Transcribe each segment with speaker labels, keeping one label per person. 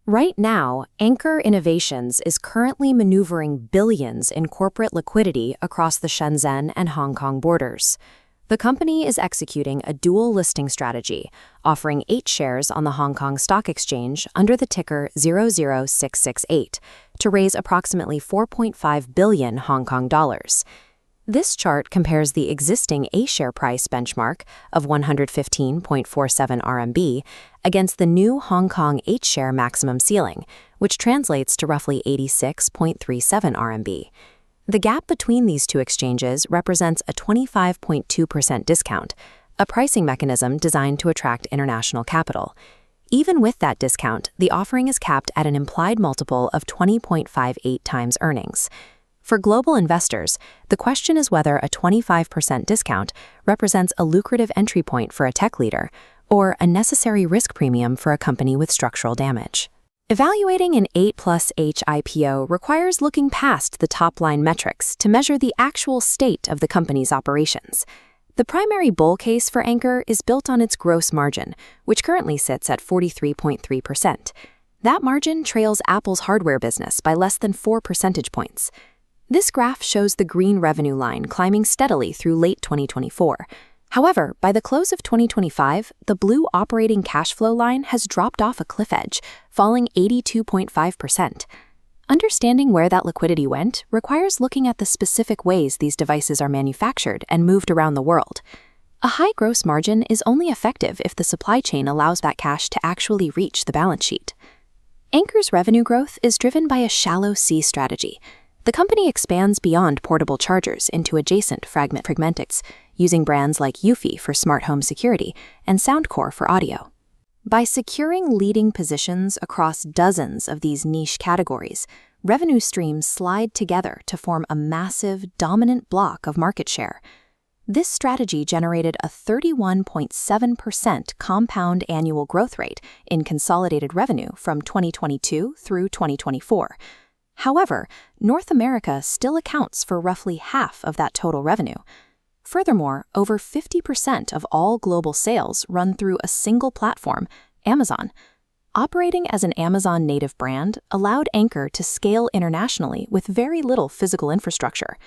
Speaker 1: Right now, Anker Innovations is currently maneuvering billions in corporate liquidity across the Shenzhen and Hong Kong borders. The company is executing a dual listing strategy, offering 8 shares on the Hong Kong Stock Exchange under the ticker 00668 to raise approximately 4.5 billion Hong Kong dollars. This chart compares the existing A-share price benchmark of 115.47 RMB against the new Hong Kong 8-share maximum ceiling, which translates to roughly 86.37 RMB. The gap between these two exchanges represents a 25.2% discount, a pricing mechanism designed to attract international capital. Even with that discount, the offering is capped at an implied multiple of 20.58 times earnings. For global investors, the question is whether a 25% discount represents a lucrative entry point for a tech leader or a necessary risk premium for a company with structural damage. Evaluating an 8+H IPO requires looking past the top-line metrics to measure the actual state of the company's operations. The primary bull case for Anker is built on its gross margin, which currently sits at 43.3%. That margin trails Apple's hardware business by less than 4 percentage points. This graph shows the green revenue line climbing steadily through late 2024. However, by the close of 2025, the blue operating cash flow line has dropped off a cliff edge, falling 82.5%. Understanding where that liquidity went requires looking at the specific ways these devices are manufactured and moved around the world. A high gross margin is only effective if the supply chain allows that cash to actually reach the balance sheet. Anker's revenue growth is driven by a shallow C strategy. The company expands beyond portable chargers into adjacent fragmentics, using brands like Eufy for smart home security and Soundcore for audio. By securing leading positions across dozens of these niche categories, revenue streams slide together to form a massive, dominant block of market share. This strategy generated a 31.7% compound annual growth rate in consolidated revenue from 2022 through 2024. However, North America still accounts for roughly half of that total revenue. Furthermore, over 50% of all global sales run through a single platform, Amazon. Operating as an Amazon native brand allowed Anker to scale internationally with very little physical infrastructure.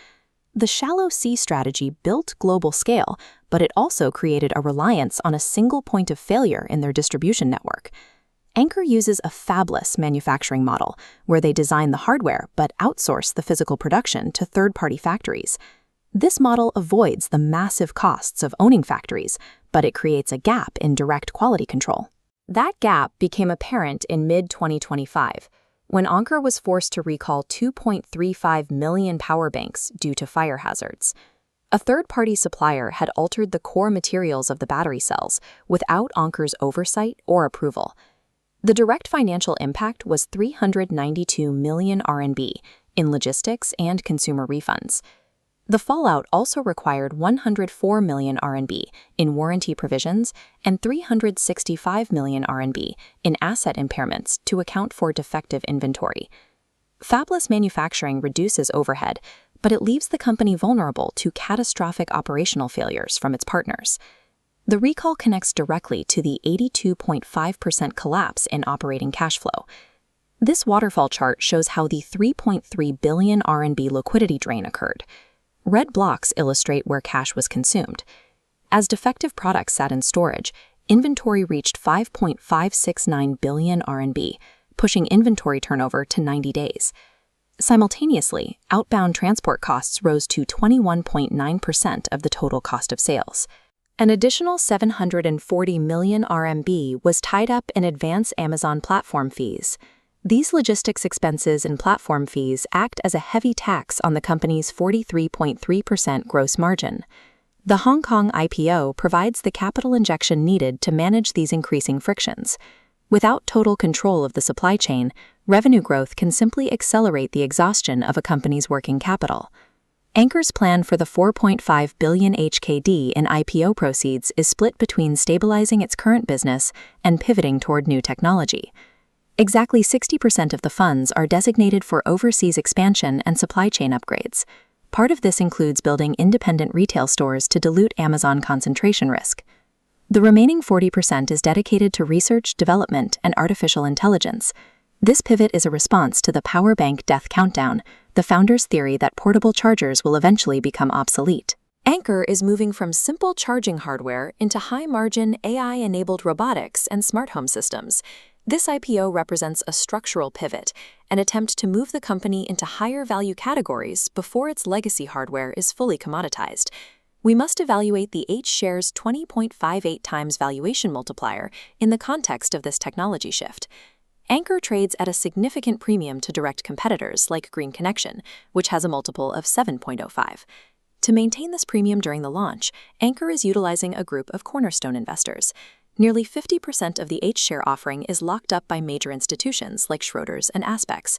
Speaker 1: The shallow C strategy built global scale, but it also created a reliance on a single point of failure in their distribution network. Anker uses a fabless manufacturing model, where they design the hardware but outsource the physical production to third-party factories. This model avoids the massive costs of owning factories, but it creates a gap in direct quality control. That gap became apparent in mid-2025, when Anker was forced to recall 2.35 million power banks due to fire hazards. A third-party supplier had altered the core materials of the battery cells without Anker's oversight or approval. The direct financial impact was 392 million RMB in logistics and consumer refunds. The fallout also required 104 million RMB in warranty provisions and 365 million RMB in asset impairments to account for defective inventory. Fabless manufacturing reduces overhead, but it leaves the company vulnerable to catastrophic operational failures from its partners. The recall connects directly to the 82.5% collapse in operating cash flow. This waterfall chart shows how the 3.3 billion RMB liquidity drain occurred. Red blocks illustrate where cash was consumed. As defective products sat in storage, inventory reached 5.569 billion RMB, pushing inventory turnover to 90 days. Simultaneously, outbound transport costs rose to 21.9% of the total cost of sales. An additional 740 million RMB was tied up in advance Amazon platform fees. These logistics expenses and platform fees act as a heavy tax on the company's 43.3% gross margin. The Hong Kong IPO provides the capital injection needed to manage these increasing frictions. Without total control of the supply chain, revenue growth can simply accelerate the exhaustion of a company's working capital. Anker's plan for the 4.5 billion HKD in IPO proceeds is split between stabilizing its current business and pivoting toward new technology. Exactly 60% of the funds are designated for overseas expansion and supply chain upgrades. Part of this includes building independent retail stores to dilute Amazon concentration risk. The remaining 40% is dedicated to research, development, and artificial intelligence. This pivot is a response to the power bank death countdown, the founder's theory that portable chargers will eventually become obsolete. Anker is moving from simple charging hardware into high-margin AI-enabled robotics and smart home systems. This IPO represents a structural pivot, an attempt to move the company into higher-value categories before its legacy hardware is fully commoditized. We must evaluate the H-share's 20.58 times valuation multiplier in the context of this technology shift. Anker trades at a significant premium to direct competitors like Green Connection, which has a multiple of 7.05. To maintain this premium during the launch, Anker is utilizing a group of cornerstone investors. Nearly 50% of the H-share offering is locked up by major institutions like Schroders and Aspects.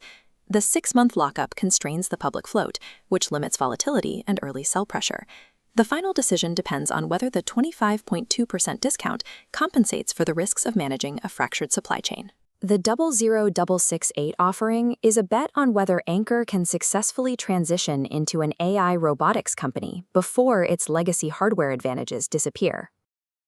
Speaker 1: The 6-month lockup constrains the public float, which limits volatility and early sell pressure. The final decision depends on whether the 25.2% discount compensates for the risks of managing a fractured supply chain. The 00668 offering is a bet on whether Anker can successfully transition into an AI robotics company before its legacy hardware advantages disappear.